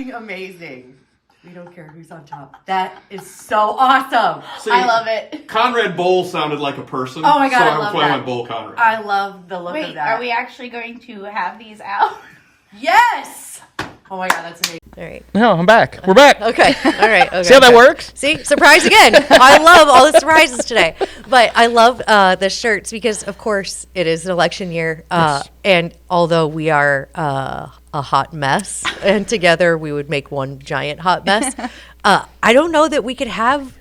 fucking amazing. We don't care who's on top. That is so awesome. See, I love it. Conrad Bowl sounded like a person. Oh my God, so I love that. went Bowl Conrad. I love the look of Wait, that. are we actually going to have these out? Yes! Oh my God, that's amazing. All right. No, I'm back. We're back. Okay. All right. Okay. See how that works? See, surprise again. I love all the surprises today. But I love the shirts because, of course, it is an election year. Yes. And although we are a hot mess, and together we would make one giant hot mess, I don't know that we could have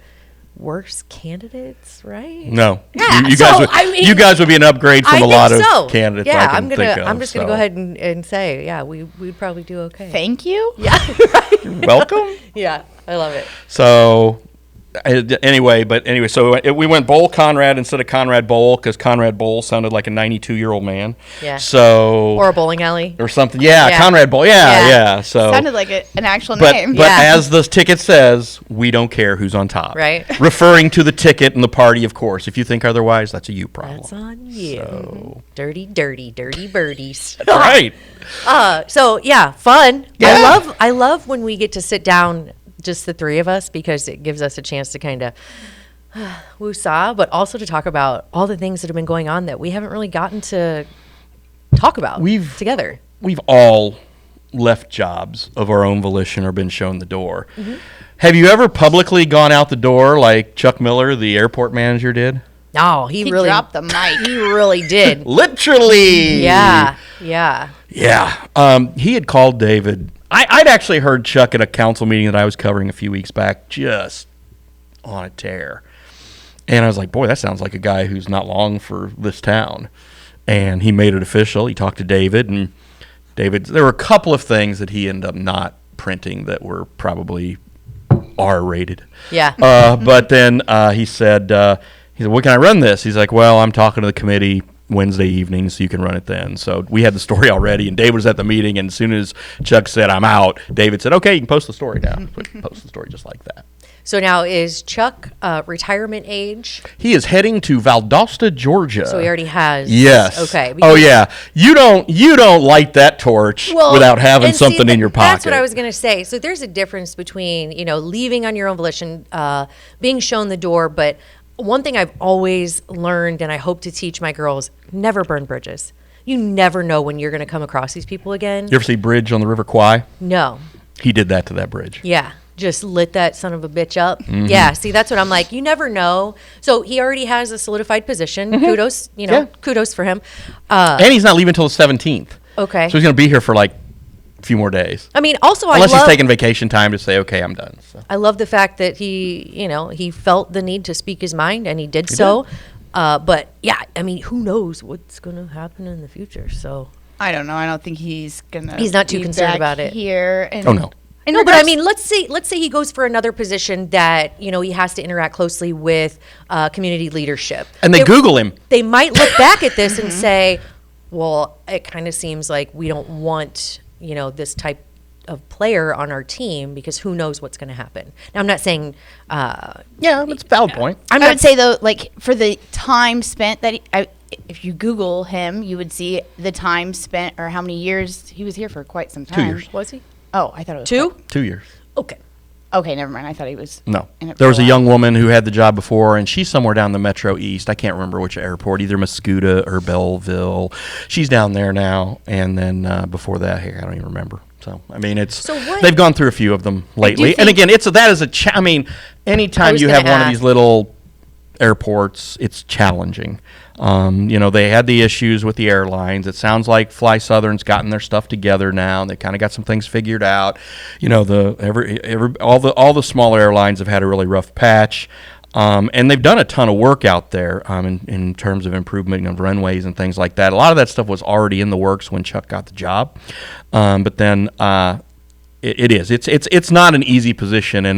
worse candidates, right? No. Yeah, You so, guys would, I mean, you guys would be an upgrade from a lot of candidates Yeah, I can think of. I'm just gonna so. go ahead and say, yeah, we'd probably do okay. Thank you. Yeah. Welcome. Yeah, I love it. So anyway, so we went Bowl Conrad instead of Conrad Bowl because Conrad Bowl sounded like a 92-year-old man. Yeah. So Or a bowling alley. or something. Yeah, Yeah. Conrad Bowl. Yeah. So Sounded like an actual but name. Yeah. as the ticket says, we don't care who's on top. Right. Referring to the ticket and the party, of course. If you think otherwise, that's a you problem. That's on you. So. Dirty birdies. Right. So yeah, fun. Yeah. I love when we get to sit down, just the three of us, because it gives us a chance to kind of woo-saw, but also to talk about all the things that have been going on that we haven't really gotten to talk about together. We've all left jobs of our own volition or been shown the door. Mm-hmm. Have you ever publicly gone out the door like Chuck Miller, the airport manager, did? No, he really dropped the mic. He really did. Literally. Yeah. He had called David. I'd actually heard Chuck at a council meeting that I was covering a few weeks back, just on a tear. And I was like, boy, that sounds like a guy who's not long for this town. And he made it official. He talked to David, and there were a couple of things that he ended up not printing that were probably R-rated. Yeah. But then he said, "What can I run this?" He's like, "Well, I'm talking to the committee Wednesday evening, so you can run it then." So we had the story already, and David was at the meeting, and as soon as Chuck said, "I'm out," David said, "Okay, you can post the story now." Post the story just like that. So now is Chuck retirement age? He is heading to Valdosta, Georgia. So he already has. Yes. Okay. Oh yeah. You don't light that torch without having something in your pocket. That's what I was going to say. So there's a difference between leaving on your own volition, being shown the door. But one thing I've always learned, and I hope to teach my girls: never burn bridges. You never know when you're going to come across these people again. You ever see Bridge on the River Kwai? No. He did that to that bridge. Yeah. Just lit that son of a bitch up. Mm-hmm. Yeah, see, that's what I'm like. You never know. So he already has a solidified position. Mm-hmm. Kudos, kudos for him. And he's not leaving until the 17th. Okay. So he's going to be here for like a few more days. I mean, also, Unless he's taking vacation time to say, okay, I'm done. So. I love the fact that he felt the need to speak his mind, and he did so. But yeah, I mean, who knows what's going to happen in the future? So I don't know. I don't think he's gonna. He's not too be concerned back about it. Here. And Oh no. no, but I mean, let's say he goes for another position that he has to interact closely with community leadership, And they Google him. They might look back at this and say, "Well, it kind of seems like we don't want this type of player on our team because who knows what's going to happen." Now, I'm not saying. Yeah, that's a valid point. I would say though, like for the time spent that if you Google him, you would see the time spent or how many years he was here for. Quite some time. 2 years. Was he Oh, I thought it was 2? 2 years. Okay. Okay, never mind. I thought he was. No. in it There for was a while. young woman who had the job before, and she's somewhere down the Metro East. I can't remember which airport, either Mascoutah or Belleville. She's down there now. And then before that, I don't even remember. So, I mean, they've gone through a few of them lately. And again, I mean, anytime you have one of these little airports, it's challenging. They had the issues with the airlines. It sounds like Fly Southern's gotten their stuff together now. They kind of got some things figured out. All the smaller airlines have had a really rough patch. And they've done a ton of work out there in terms of improvement of runways and things like that. A lot of that stuff was already in the works when Chuck got the job. But then it's not an easy position, and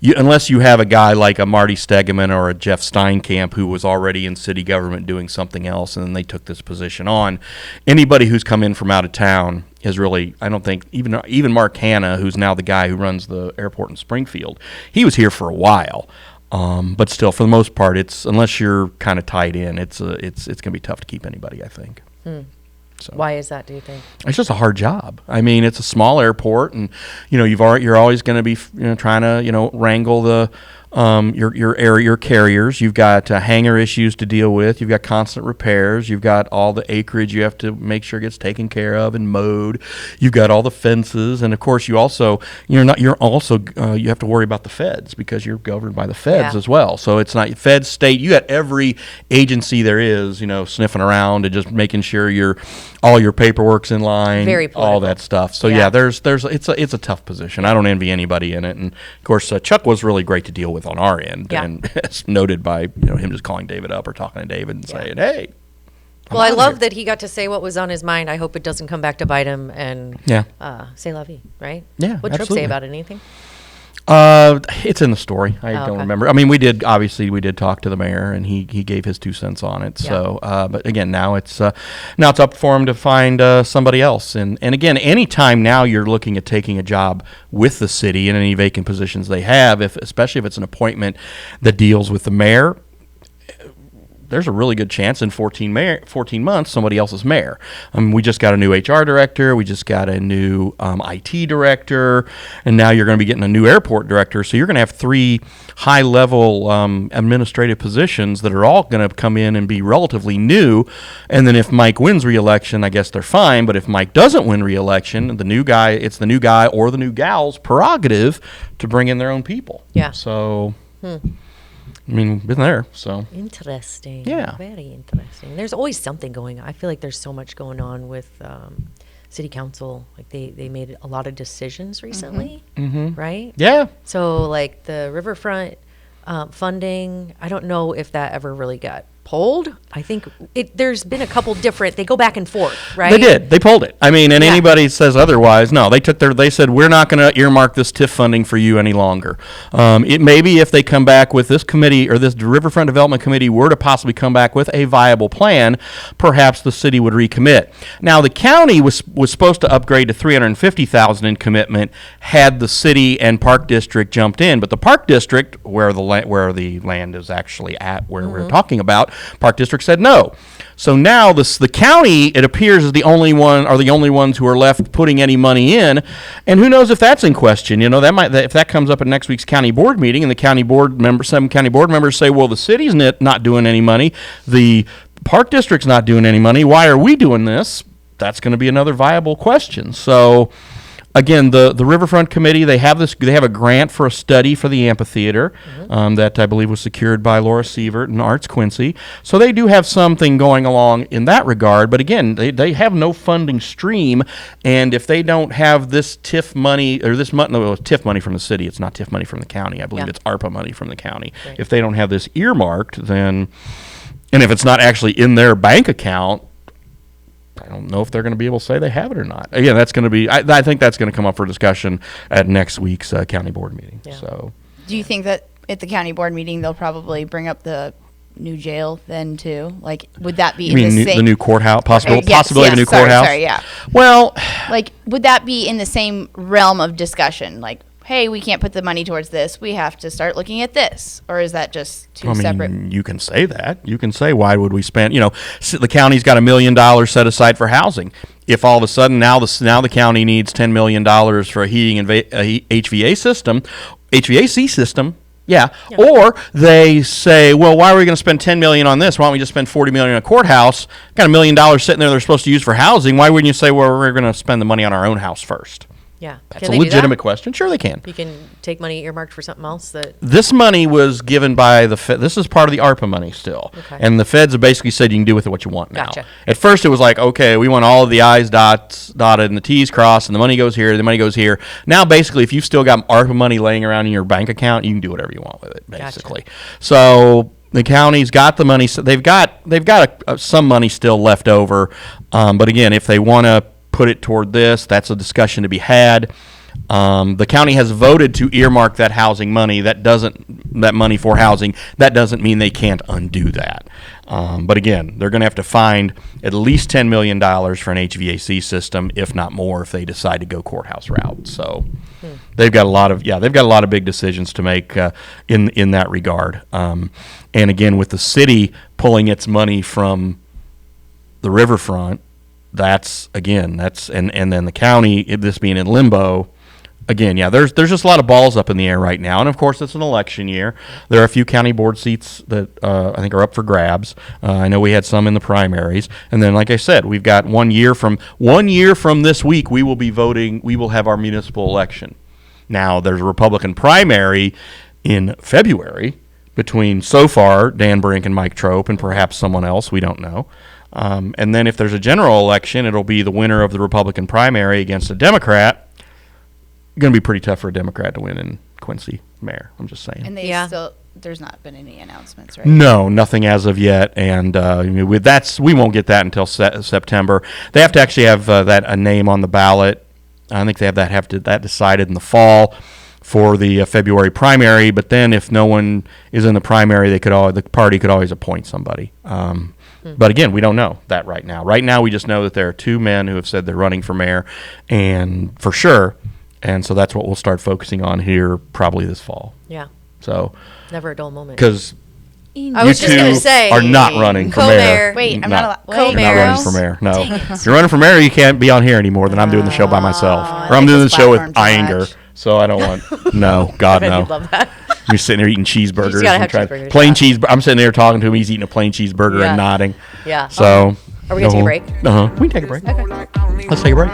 unless you have a guy like a Marty Stegeman or a Jeff Steinkamp who was already in city government doing something else, and then they took this position on. Anybody who's come in from out of town is really, I don't think, even Mark Hanna, who's now the guy who runs the airport in Springfield, he was here for a while. But still, for the most part, unless you're kind of tied in, it's going to be tough to keep anybody, I think. So Why is that, do you think? it's just a hard job. I mean, it's a small airport, and you're always going to be trying to wrangle the your carriers. You've got hangar issues to deal with. You've got constant repairs. You've got all the acreage you have to make sure gets taken care of and mowed. You've got all the fences, and of course you have to worry about the feds because you're governed by the feds as well. So it's not feds, state. You got every agency there is, sniffing around and just making sure all your paperwork's in line, Very political. all that stuff. So it's a tough position. I don't envy anybody in it, and of course Chuck was really great to deal with on our end, and as noted by him just calling David up or talking to David and saying, "Hey." Well, I love that he got to say what was on his mind. I hope it doesn't come back to bite him and say la vie, right? Yeah, What Tripp absolutely. say about it? Anything? It's in the story. I don't okay. remember. I mean, we did talk to the mayor, and he gave his 2 cents on it. Yeah. So, but again, now it's up for him to find somebody else. And again, anytime now you're looking at taking a job with the city in any vacant positions they have, especially if it's an appointment that deals with the mayor, there's a really good chance in 14 months somebody else is mayor. We just got a new HR director. We just got a new IT director. And now you're going to be getting a new airport director. So you're going to have 3 high-level administrative positions that are all going to come in and be relatively new. And then if Mike wins re-election, I guess they're fine. But if Mike doesn't win re-election, it's the new guy or the new gal's prerogative to bring in their own people. Yeah. So... I mean, been there, so. Interesting. Yeah. Very interesting. There's always something going on. I feel like there's so much going on with city council. Like they made a lot of decisions recently, right? Yeah. So like the riverfront funding, I don't know if that ever really got pulled. I think there's been a couple different, they go back and forth, right? They did. They pulled it. I mean, and anybody says otherwise, no, they said, we're not going to earmark this TIF funding for you any longer. It may be if they come back with this committee or this Riverfront Development Committee were to possibly come back with a viable plan, perhaps the city would recommit. Now, the county was supposed to upgrade to $350,000 in commitment had the city and Park District jumped in, but the Park District, where the land is actually at, where we're talking about, Park District said no. So now the county, it appears, is the only ones who are left putting any money in, and who knows if that's in question. If that comes up at next week's county board meeting, and some county board members say, well, the city's not doing any money, the Park District's not doing any money, why are we doing this? That's going to be another viable question. So again, the Riverfront Committee, they have a grant for a study for the amphitheater that I believe was secured by Laura Sievert and Arts Quincy. So they do have something going along in that regard. But again, they have no funding stream, and if they don't have this TIF money or TIF money from the city, it's not TIF money from the county. I believe it's ARPA money from the county. Right. If they don't have this earmarked, then, and if it's not actually in their bank account, I don't know if they're going to be able to say they have it or not. Again, that's going to be. I think that's going to come up for discussion at next week's county board meeting. Yeah. So, do you think that at the county board meeting they'll probably bring up the new jail then too? Like, would that be the new courthouse? Possibility of a new sorry, courthouse? Sorry, yeah. Well, like, would that be in the same realm of discussion? Like, hey, we can't put the money towards this. We have to start looking at this. Or is that just two separate? You can say that. You can say, why would we spend, the county's got $1 million set aside for housing. If all of a sudden now the county needs $10 million for a heating and HVAC system, yeah. Or they say, well, why are we going to spend $10 million on this? Why don't we just spend $40 million on a courthouse? Got $1 million sitting there they're supposed to use for housing. Why wouldn't you say, well, we're going to spend the money on our own house first? Yeah. That's a legitimate question. Sure, they can. You can take money earmarked for something else This money was given by the Fed. This is part of the ARPA money still. Okay. And the feds have basically said you can do with it what you want now. Gotcha. At first it was like, okay, we want all of the I's dotted and the T's crossed, and the money goes here, the money goes here. Now basically if you've still got ARPA money laying around in your bank account, you can do whatever you want with it, basically. Gotcha. So the county's got the money. So they've got some money still left over. But again, if they want to put it toward this, that's a discussion to be had. The county has voted to earmark that housing money. That money for housing. That doesn't mean they can't undo that. But again, they're going to have to find at least $10 million for an HVAC system, if not more, if they decide to go courthouse route. So they've got a lot of big decisions to make in that regard. And again, with the city pulling its money from the riverfront, that's and then the county, this being in limbo. Again, yeah, there's just a lot of balls up in the air right now, and of course it's an election year. There are a few county board seats that I think are up for grabs. I know we had some in the primaries, and then, like I said, we've got 1 year from this week we will be voting. We will have our municipal election. Now there's a Republican primary in February between so far Dan Brink and Mike Trope and perhaps someone else, we don't know. And then if there's a general election, it'll be the winner of the Republican primary against a Democrat. Going to be pretty tough for a Democrat to win in Quincy mayor. I'm just saying. And there's not been any announcements, right? No, nothing as of yet. And we won't get that until September. They have to actually have a name on the ballot. I think they have that decided in the fall for the February primary. But then if no one is in the primary, the party could always appoint somebody. But again, we don't know that right now. Right now, we just know that there are two men who have said they're running for mayor, and for sure. And so that's what we'll start focusing on here probably this fall. Yeah. So never a dull moment. Because I was just going to say, are not running for mayor. Wait, I'm not allowed. You're not running for mayor. No. If you're running for mayor, you can't be on here anymore. Then I'm doing the show by myself. Or I'm doing the show with Inger. So I don't want. No, God, no. I love that. You're sitting there eating cheeseburgers. Plain cheese. I'm sitting there talking to him. He's eating a plain cheeseburger and nodding. Yeah. So. Are we going to take a break? We can take a break. Okay. Let's take a break.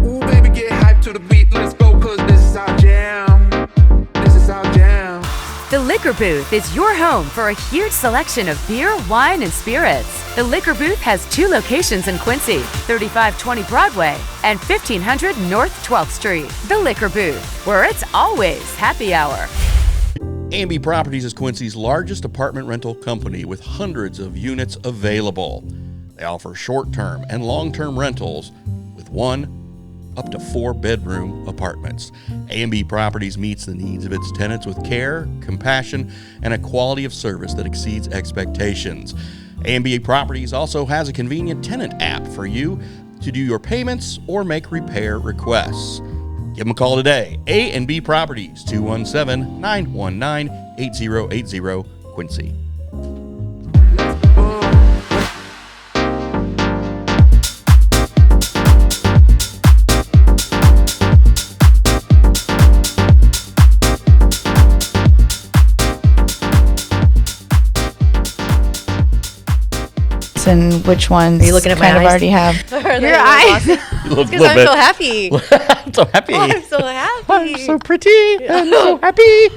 Ooh, baby, get hyped to the beat. Let's go, cause this is our jam. This is our jam. The Liquor Booth is your home for a huge selection of beer, wine, and spirits. The Liquor Booth has 2 locations in Quincy, 3520 Broadway and 1500 North 12th Street. The Liquor Booth, where it's always happy hour. A&B Properties is Quincy's largest apartment rental company with hundreds of units available. They offer short-term and long-term rentals with 1 up to 4 bedroom apartments. A&B Properties meets the needs of its tenants with care, compassion, and a quality of service that exceeds expectations. A&B Properties also has a convenient tenant app for you to do your payments or make repair requests. Give them a call today. A&B Properties, 217-919-8080, Quincy. And which ones Are you looking at my kind of eyes? already have your eyes. Because Because I'm so happy. I'm so happy. Oh, I'm so happy. I'm so pretty. I'm so happy.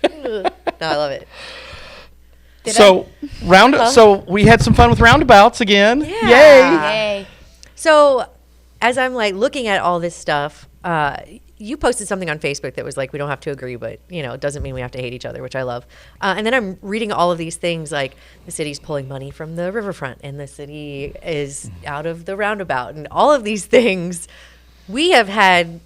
No, I love it. So we had some fun with roundabouts again. Yeah. Yay. So as I'm like looking at all this stuff, you posted something on Facebook that was like, we don't have to agree, but it doesn't mean we have to hate each other, which I love. And then I'm reading all of these things like the city's pulling money from the riverfront and the city is out of the roundabout and all of these things we have had,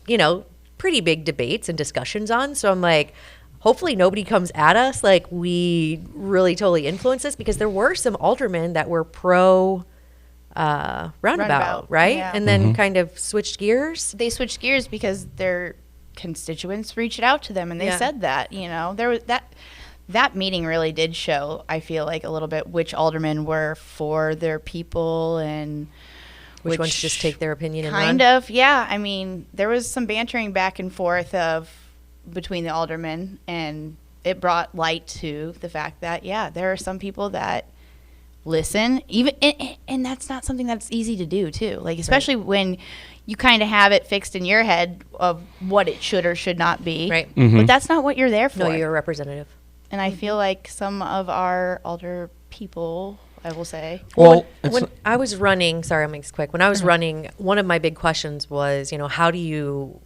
pretty big debates and discussions on. So I'm like, hopefully nobody comes at us like we really totally influenced this, because there were some aldermen that were pro roundabout, right? Yeah. And then kind of switched gears. They switched gears because their constituents reached out to them and they said that, there was that meeting really did show, I feel like, a little bit which aldermen were for their people and Which ones just take their opinion and kind run? of, yeah. I mean, there was some bantering back and forth between the aldermen, and it brought light to the fact that, there are some people that listen, even and that's not something that's easy to do too, like especially when you kind of have it fixed in your head of what it should or should not be, Right. But that's not what you're there for. No, you're a representative. And I feel like some of our older people, I will say, Well, When I was running, sorry, I'll make this quick. When I was running, one of my big questions was, how do you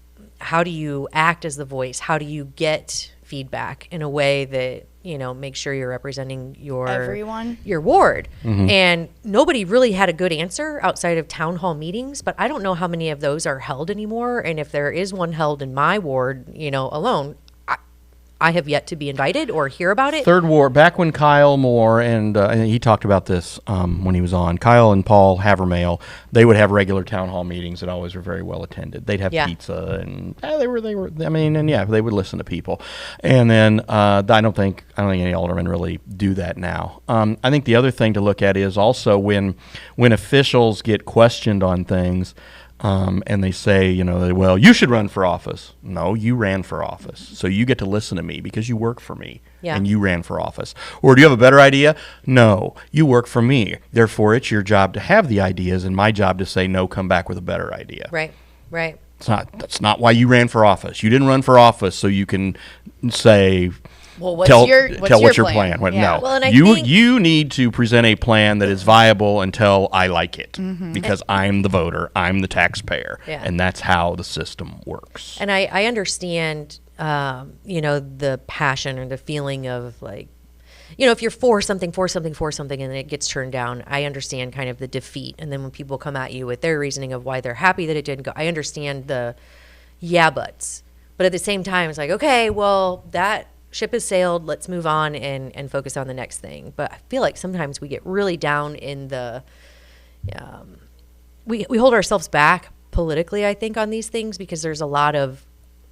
act as the voice? How do you get feedback in a way that, make sure you're representing everyone, your ward? And nobody really had a good answer outside of town hall meetings, but I don't know how many of those are held anymore. And if there is one held in my ward, alone, I have yet to be invited or hear about it. Third Ward, back when Kyle Moore and he talked about this when he was on. Kyle and Paul Havermail, they would have regular town hall meetings that always were very well attended. They'd have pizza and they were. I mean, and they would listen to people. And then I don't think any aldermen really do that now. I think the other thing to look at is also when officials get questioned on things. And they say, well, you should run for office. No, you ran for office. So you get to listen to me because you work for me and you ran for office. Or do you have a better idea? No, you work for me. Therefore, it's your job to have the ideas and my job to say, no, come back with a better idea. Right. That's not why you ran for office. You didn't run for office so you can say, well, what's tell your plan. Well, Yeah. no, Well, and I you think- you need to present a plan that is viable until I like it, Mm-hmm. because I'm the voter, I'm the taxpayer, Yeah. and that's how the system works. And I understand, the passion or the feeling of like, if you're for something, and then it gets turned down, I understand kind of the defeat. And then when people come at you with their reasoning of why they're happy that it didn't go, I understand the buts. But at the same time, it's like, okay, well, that ship has sailed. Let's move on and focus on the next thing. But I feel like sometimes we get really down in the, we hold ourselves back politically, I think, on these things because there's a lot of,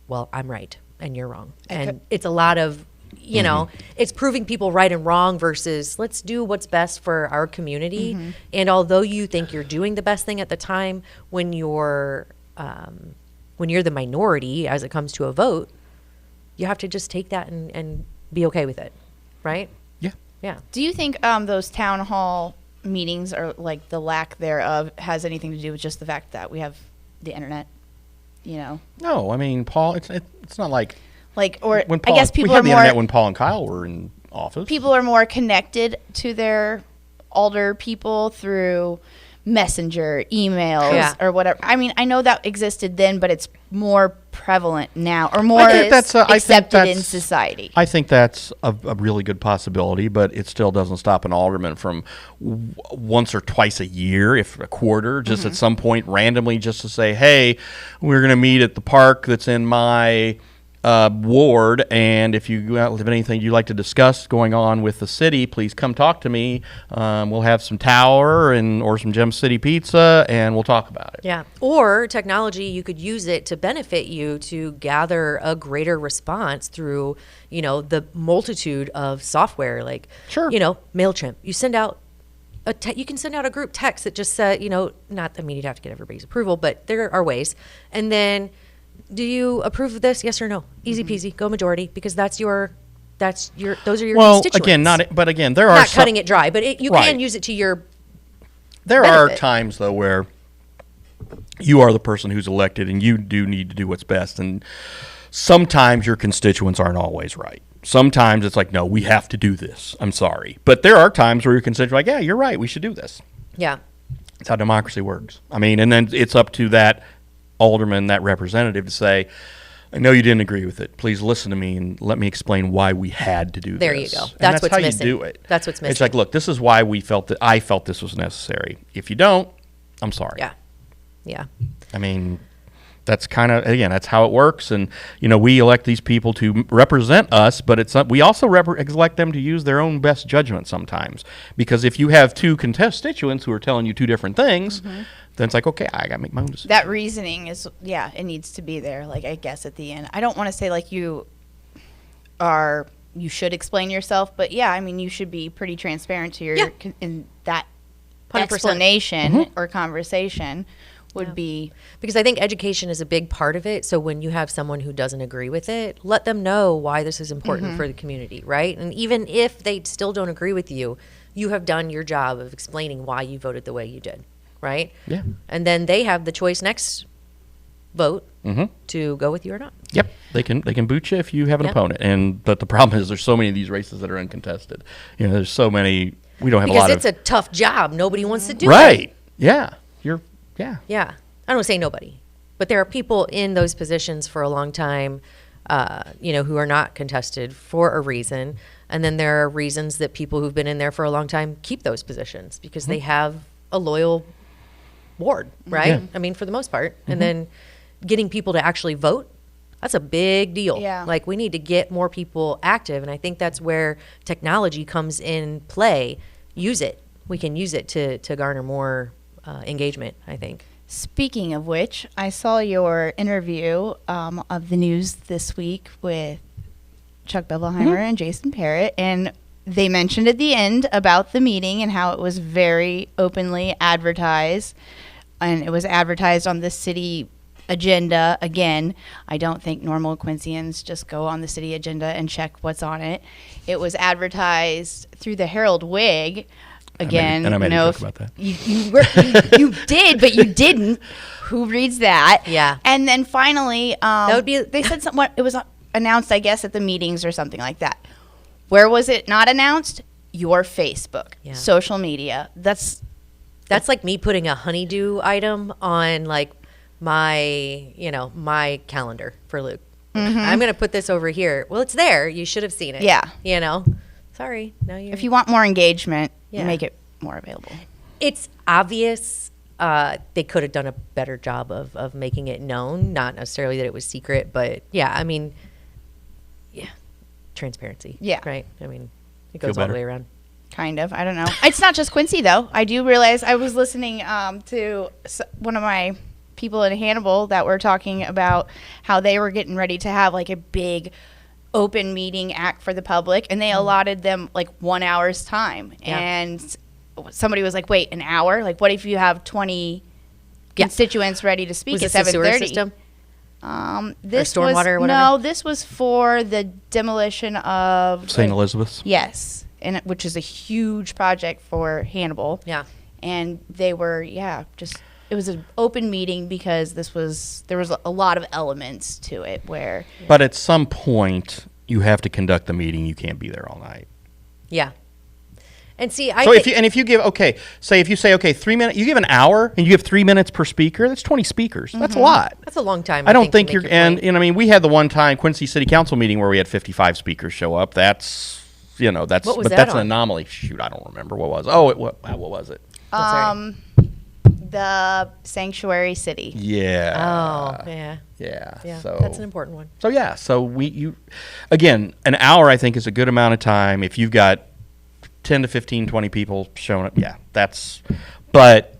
well, I'm right and you're wrong. And it's a lot of, it's proving people right and wrong versus let's do what's best for our community. And although you think you're doing the best thing at the time, when you're the minority as it comes to a vote, you have to just take that and be okay with it, right? Yeah. Do you think those town hall meetings or like the lack thereof has anything to do with just the fact that we have the internet? No, I mean, Paul, it's not like Or when Paul, I guess people we are had the more internet when Paul and Kyle were in office. people are more connected to their older people through messenger, emails, or whatever. I mean, I know that existed then, but it's more prevalent now, or more accepted in society. I think that's a really good possibility, but it still doesn't stop an alderman from once or twice a year, if a quarter, just at some point randomly, just to say, hey, we're going to meet at the park that's in my ward, and if you have anything you'd like to discuss going on with the city, please come talk to me. We'll have some Tower or some Gem City pizza, and we'll talk about it. Yeah. Or technology, you could use it to benefit you to gather a greater response through, the multitude of software, like, MailChimp. You send out you can send out a group text that just said, you'd have to get everybody's approval, but there are ways. And then, do you approve of this? Yes or no? Easy peasy. Go majority, because those are your constituents. Again, there are not cutting it dry, but you can use it to your There benefit. are times though where you are the person who's elected and you do need to do what's best, and sometimes your constituents aren't always right. Sometimes it's like, no, we have to do this. I'm sorry. But there are times where your constituents are like, yeah, you're right, we should do this. Yeah. That's how democracy works. I mean, and then it's up to that alderman, that representative, to say, I know you didn't agree with it. Please listen to me and let me explain why we had to do There this. you go. And That's what's how missing. you do it. That's what's missing. It's like, look, this is why I felt this was necessary. If you don't, I'm sorry. Yeah. Yeah. I mean, that's kind of, again, that's how it works. And, we elect these people to represent us, but we also elect them to use their own best judgment sometimes. Because if you have two constituents who are telling you two different things, then it's like, okay, I got to make my own decision. That reasoning is, it needs to be there. Like, I guess at the end, I don't want to say like you should explain yourself, but you should be pretty transparent to your, in that 100%. explanation or conversation would be. Because I think education is a big part of it. So when you have someone who doesn't agree with it, let them know why this is important for the community, right? And even if they still don't agree with you, you have done your job of explaining why you voted the way you did, right? Yeah. And then they have the choice next vote to go with you or not. Yep, they can boot you if you have an opponent, but the problem is there's so many of these races that are uncontested. There's so many. We don't have a lot of. Because it's a tough job. Nobody wants to do it. Right. Yeah. Yeah. I don't say nobody, but there are people in those positions for a long time, who are not contested for a reason. And then there are reasons that people who've been in there for a long time keep those positions because they have a loyal ward, right? Yeah. I mean, for the most part. And then getting people to actually vote That's a big deal. Yeah. Like, we need to get more people active. And I think that's where technology comes in play. Use it. We can use it to garner more engagement, I think. Speaking of which, I saw your interview of the news this week with Chuck Bevelheimer and Jason Parrott, and they mentioned at the end about the meeting and how it was very openly advertised, and it was advertised on the city agenda. Again, I don't think normal Quincyans just go on the city agenda and check what's on it. It was advertised through the Herald Whig. Again, I made a joke about that. You did, but you didn't. Who reads that? Yeah. And then finally, That would be- they said something. It was announced, I guess, at the meetings or something like that. Where was it not announced? Your Facebook, Yeah. social media. That's Like me putting a honeydew item on like my calendar for Luke. I'm going to put this over here. Well, it's there. You should have seen it. Yeah. Sorry. Now you. if you want more engagement, Yeah. make it more available. It's obvious they could have done a better job of making it known. Not necessarily that it was secret, but yeah, transparency. Yeah. Right. It Feel goes all better. the way around. Kind of. I don't know. It's not just Quincy, though. I do realize I was listening to one of my people in Hannibal that were talking about how they were getting ready to have like a big open meeting act for the public, and they allotted them like 1 hour's time. Yeah. And somebody was like, wait, an hour? Like, what if you have 20 constituents ready to speak Was at this the sewer 7:30? system? This stormwater was, or whatever? No, this was for the demolition of St. Elizabeth's. Yes, which is a huge project for Hannibal. Yeah. And they were, it was an open meeting because there was a lot of elements to it where. But at some point, you have to conduct the meeting. You can't be there all night. Yeah. And see, If you say 3 minutes, you give an hour and you give 3 minutes per speaker. That's 20 speakers. That's a lot. that's a long time. I don't think to you're, make your point. we had the one time Quincy City Council meeting where we had 55 speakers show up. That's What was that that's an on? anomaly. Shoot, I don't remember what was. Oh, what was it? That's right. The sanctuary city. Yeah. Oh, yeah. Yeah. So that's an important one. So yeah, again, an hour I think is a good amount of time. If you've got 10 to 15, 20 people showing up, but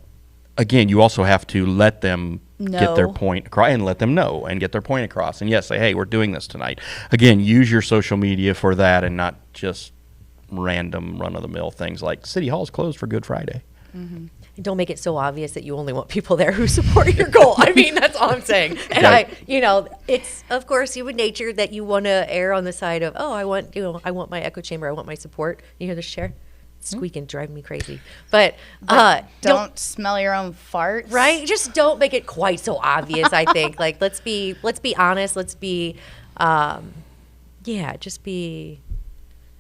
again, you also have to let them get their point across and let them know and get their point across. And yes, say, hey, we're doing this tonight. Again, use your social media for that and not just random run-of-the-mill things like City Hall's closed for Good Friday. And don't make it so obvious that you only want people there who support your goal. That's all I'm saying. And it's of course human nature that you want to err on the side of, I want my echo chamber, I want my support. You hear this chair? It's squeaking, driving me crazy. But Don't smell your own farts. right? Just don't make it quite so obvious. I think let's be honest. Let's be,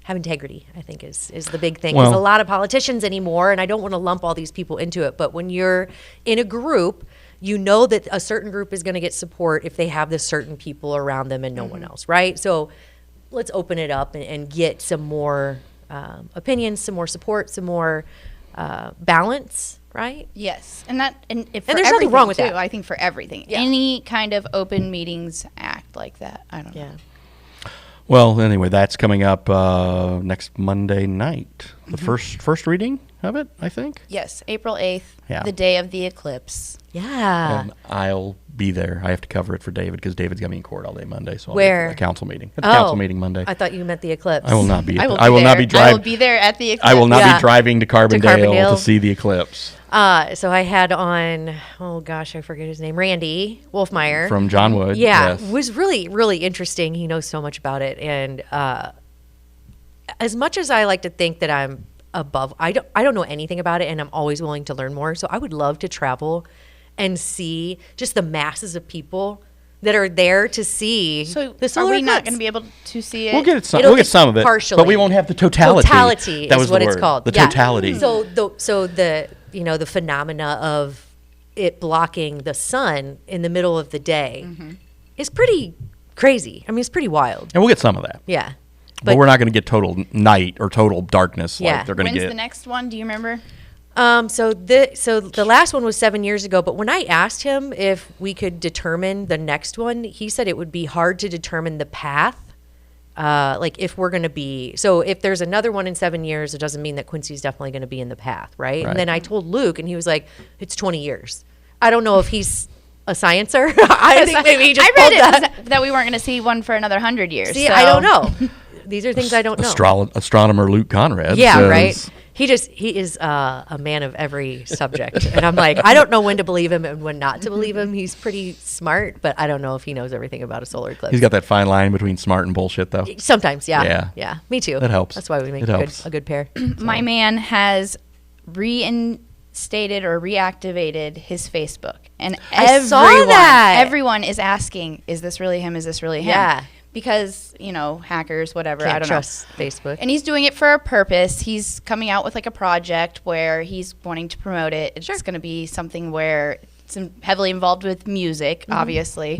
have integrity. I think is the big thing. Because Well- a lot of politicians anymore, and I don't want to lump all these people into it, but when you're in a group, you know that a certain group is going to get support if they have this certain people around them and no one else, right? So let's open it up and get some more opinions, some more support, some more balance, right? Yes, and there's nothing wrong with too. that. I think for everything, Yeah. any kind of open meetings act like that. I don't know. Yeah. Well, anyway, that's coming up next Monday night. The first reading of it, I think. Yes, April 8th, Yeah. the day of the eclipse. Yeah. And I'll be there. I have to cover it for David because David's got me in court all day Monday. So I'll Where? be at the council meeting. At the council meeting Monday. I thought you meant the eclipse. I will not be. I I will will not there. be I will driving. be there at the eclipse. I will not Yeah. be driving to Carbondale Carbondale. to see the eclipse. So I had on, oh gosh, I forget his name, Randy Wolfmeyer. From John Wood. Yeah, Yes. was really, really interesting. He knows so much about it. And as much as I like to think that I'm above, I don't know anything about it, and I'm always willing to learn more. So I would love to travel and see just the masses of people that are there to see So the are solar we not eclipse. going to be able to see it? We'll get some. It'll We'll get be some of it, partially. but we won't have the totality. Totality That is was what the it's word. called. The Yeah. totality. So the phenomena of it blocking the sun in the middle of the day is pretty crazy. It's pretty wild. And we'll get some of that. Yeah. But we're not going to get total night or total darkness Yeah. like they're going to When's get. the next one? Do you remember? So the last one was 7 years ago, but when I asked him if we could determine the next one, he said it would be hard to determine the path. Like if we're going to be, so if there's another one in 7 years, it doesn't mean that Quincy's definitely going to be in the path, right? And then I told Luke, and he was like, it's 20 years. I don't know if he's a sciencer. I think maybe he just I read pulled that we weren't going to see one for another 100 years. See, so. I don't know. These are things I don't know. Astronomer Luke Conrad Yeah, says, right. He is a man of every subject, and I'm like, I don't know when to believe him and when not to believe him. He's pretty smart, but I don't know if he knows everything about a solar eclipse. He's got that fine line between smart and bullshit, though. Sometimes, yeah. Me too. That helps. That's why we make It helps. a good pair. My man has reinstated or reactivated his Facebook, and I saw that. everyone is asking, "Is this really him? Is this really him?" Yeah. Because hackers, whatever. Can't I don't trust Facebook. And he's doing it for a purpose. He's coming out with like a project where he's wanting to promote it. It's going to be something where it's heavily involved with music, obviously.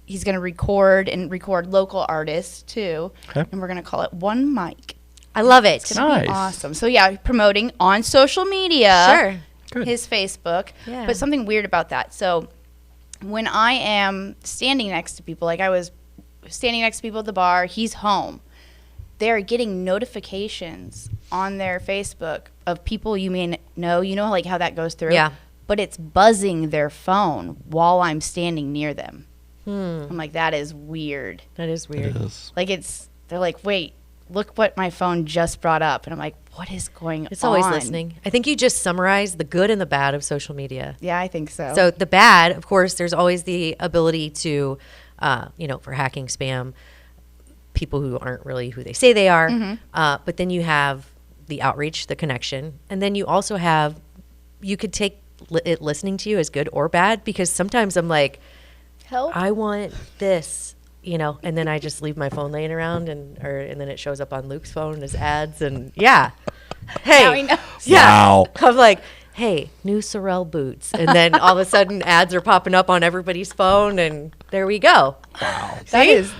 He's going to record local artists too. Okay. And we're going to call it One Mic. I love it. It's going to be Nice. awesome. So yeah, promoting on social media. Sure. Good. His Facebook. Yeah. But something weird about that. So when I am standing next to people, like I was standing next to people at the bar, he's home. They're getting notifications on their Facebook of people you may know. You know, like how that goes through. Yeah. But it's buzzing their phone while I'm standing near them. I'm like, that is weird. That is weird. It is. Like they're like, wait, look what my phone just brought up. And I'm like, what is going on? It's always listening. I think you just summarized the good and the bad of social media. Yeah, I think so. So the bad, of course, there's always the ability to, for hacking, spam, people who aren't really who they say they are. But then you have the outreach, the connection. And then you also have, you could take it listening to you as good or bad, because sometimes I'm like, help. I want this, and then I just leave my phone laying around and then it shows up on Luke's phone as ads and Now he Hey, knows. yeah. Wow. I'm like, hey, new Sorel boots. And then all of a sudden ads are popping up on everybody's phone and there we go.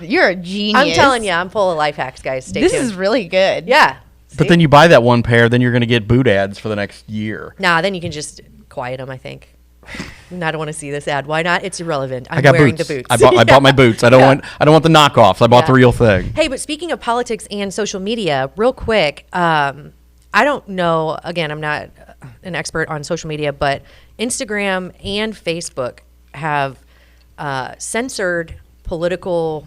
You're a genius. I'm telling you, I'm full of life hacks, guys. Stay This tuned. is really good. Yeah. But then you buy that one pair, then you're going to get boot ads for the next year. Nah, then you can just quiet them, I think. I don't want to see this ad. Why not? It's irrelevant. I'm I got wearing boots. the boots. I bought my boots. I don't want the knockoffs. I bought the real thing. Hey, but speaking of politics and social media, real quick, I don't know. Again, I'm not an expert on social media, but Instagram and Facebook have censored political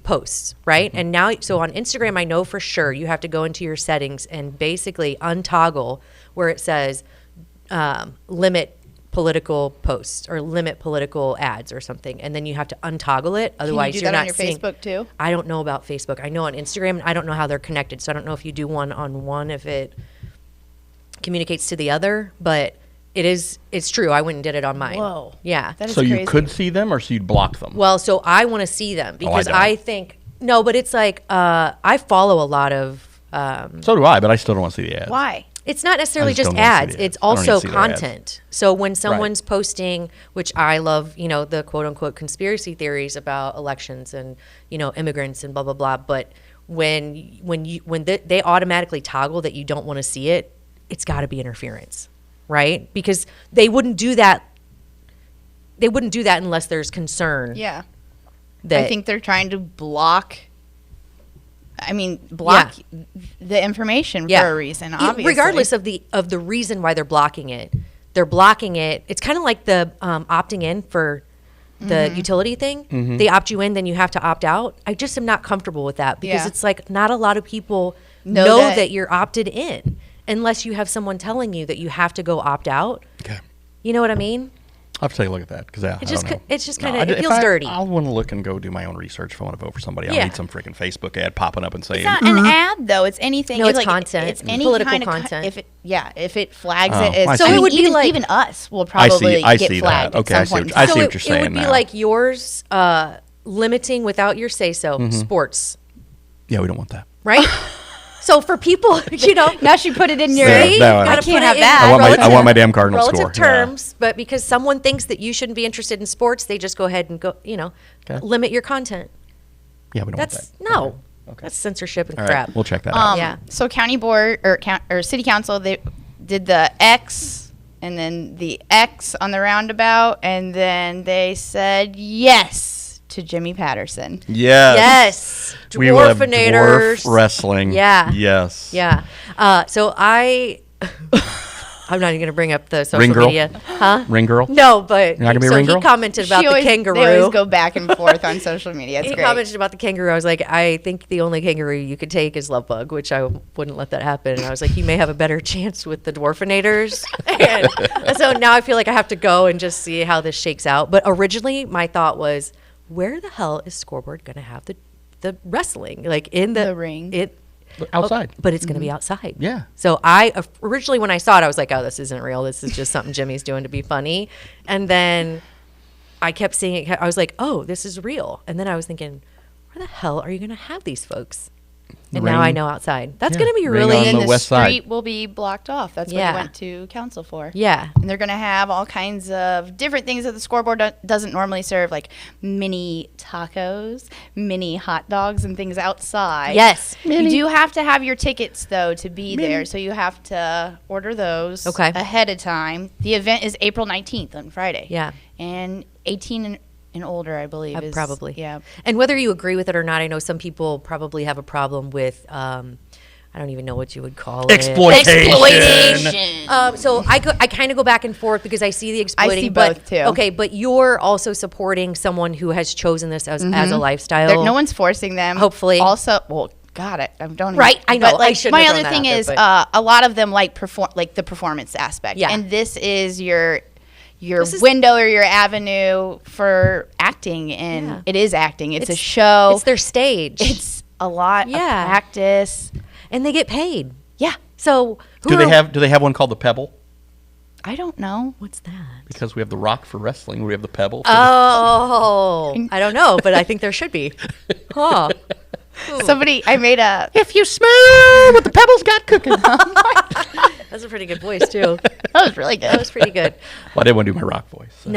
posts, right? And now, so on Instagram, I know for sure you have to go into your settings and basically untoggle where it says limit political posts or limit political ads or something, and then you have to untoggle it. Otherwise, Can you do you're that not on your seeing. Facebook too? I don't know about Facebook. I know on Instagram. I don't know how they're connected, so I don't know if you do one on one if it communicates to the other. But it's true. I went and did it on mine. Whoa. Yeah. That is So crazy. you could see them, or so you'd block them. Well, so I want to see them because don't. I think no, but it's like I follow a lot of. So do I, but I still don't want to see the ads. Why? It's not necessarily I just just don't wanna see ads. the It's ads. I don't need to also see their ads. content. So when someone's posting, which I love, the quote unquote conspiracy theories about elections and, immigrants and blah, blah, blah. But when they automatically toggle that you don't want to see it, it's got to be interference, right? Because they wouldn't do that. They wouldn't do that unless there's concern. Yeah. That, I think they're trying to block the information for a reason, obviously. Regardless of the reason why they're blocking it. They're blocking it. It's kind of like the opting in for the utility thing. They opt you in, then you have to opt out. I just am not comfortable with that because Yeah. it's like not a lot of people know that- that you're opted in unless you have someone telling you that you have to go opt out. Okay. You know what I mean? I'll have to take a look at that because I just don't know. it's just No, kinda- it if feels dirty. I'll want to look and go do my own research if I want to vote for somebody. I Yeah. don't need some freaking Facebook ad popping up and saying, It's not an ad though. It's anything. No, it's like, content. It's any Political kind of content. If it flags Oh, it as I So see. it would be even, like- even us will I probably I get see flagged that. Okay, at I some see point. what, in I time. see what you're it saying would be now. like yours limiting without your say so sports, Yeah, we don't want that. right? So for people, Now she put it in your. Yeah, no, I gotta can't put have it that. in I want my damn Cardinal relative score. Yeah. terms, but because someone thinks that you shouldn't be interested in sports, they just go ahead and limit your content. Yeah, we don't want That's that. no, Okay. that's censorship and All right, crap. we'll check that out. Yeah. So county board or city council, did the X and then the X on the roundabout, and then they said yes to Jimmy Patterson. Yes. Yes. We will have Dwarfinators. dwarf wrestling. Yeah. Yes. Yeah. So I'm not even going to bring up the social Ring girl? media. Huh? Ring girl? No, but You're not gonna be a so ring he girl? commented about the kangaroo. They always go back and forth on social media. It's He great. commented about the kangaroo. I was like, I think the only kangaroo you could take is Lovebug, which I wouldn't let that happen. And I was like, you may have a better chance with the Dwarfinators. and so now I feel like I have to go and just see how this shakes out. But originally, my thought was, where the hell is Scoreboard going to have the wrestling? Like in the ring. Outside. But it's going to be outside. Yeah. So I originally, when I saw it, I was like, oh, this isn't real. This is just something Jimmy's doing to be funny. And then I kept seeing it. I was like, oh, this is real. And then I was thinking, where the hell are you going to have these folks? And now Ring. I know outside. That's Yeah. going to be Ring really on And the the west side. street will be blocked off. That's what Yeah. we went to council for. Yeah. And they're going to have all kinds of different things that the Scoreboard doesn't normally serve, like mini tacos, mini hot dogs, and things outside. Yes. You do have to have your tickets, though, to be there. So you have to order those Okay. ahead of time. The event is April 19th on Friday. Yeah. And 18 and older, I believe. Is, Probably. Yeah. And whether you agree with it or not, I know some people probably have a problem with, I don't even know what you would call it. Exploitation. So I kind of go back and forth because I see the exploiting. see but, both, too. Okay, but you're also supporting someone who has chosen this as a lifestyle. No one's forcing them. Hopefully. Also, well, got it. I don't. Right, I know. But, like, I shouldn't my have other thrown thing that out is, there, but- a lot of them like the performance aspect. Yeah. And this is your This is- window or your avenue for acting, and Yeah. it is acting. It's a show. It's their stage. It's a lot Yeah. of practice. And they get paid. Yeah. So Do they have one called the Pebble? I don't know. What's that? Because we have the Rock for wrestling. We have the Pebble. For Oh, I don't know, but I think there should be. Huh. I made a. if you smell what the Pebbles got cooking. That's a pretty good voice, too. That was really good. That was pretty good. Well, I didn't want to do my rock voice. so.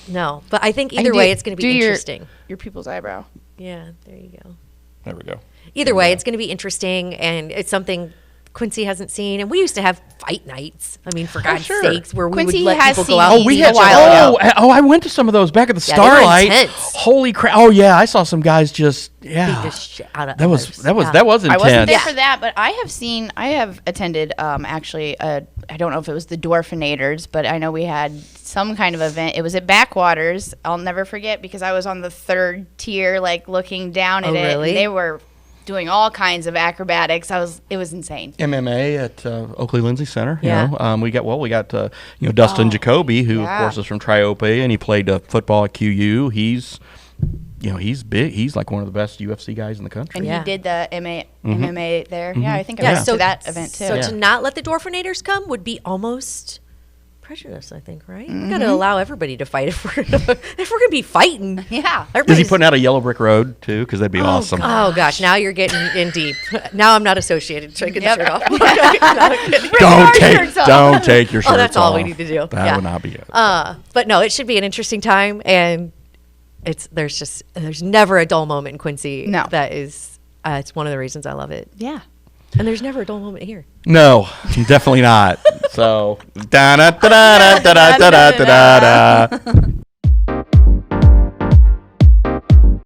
No. But I think either way, it's going to be interesting. Your people's eyebrow. Yeah, there you go. There we go. Either way, it's going to be interesting, and it's something Quincy hasn't seen. And we used to have fight nights. I mean, for God's sure. sakes, where we Quincy would let has people go seen out. these and We eat had a while ago. I went to some of those back at the Yeah, they were Starlight. intense. Holy crap! Oh yeah, I saw some guys just beat yeah. the shit out of That was others. that was Yeah. that was I intense. wasn't there for that, but I have attended actually I don't know if it was the Dwarfinators, but I know we had some kind of event. It was at Backwaters. I'll never forget because I was on the third tier, like looking down at Oh, it. really? And they were doing all kinds of acrobatics. It was insane. MMA at Oakley Lindsay Center. Yeah. You know, we got Dustin Jacoby, who yeah. of course is from Triope, and he played football at QU. He's big. He's like one of the best UFC guys in the country. And Yeah. he did the MMA there. Yeah, I think I Yeah, went to that event too. So Yeah. to not let the Dwarfinators come would be almost prejudice, I think, right? We got to allow everybody to fight if we're gonna be fighting. Yeah. Is he Everybody's- putting out a Yellow Brick Road too? Because that'd be awesome. Oh gosh, now you're getting in deep. Now I'm not associated. Should I get the shirt off? Don't take your shirt off. Oh, that's all we need to do. That Yeah. would not be it. But no, it should be an interesting time, and there's never a dull moment in Quincy. No. That is, it's one of the reasons I love it. Yeah. And there's never a dull moment here. No, definitely not. So da da da da da da da da da.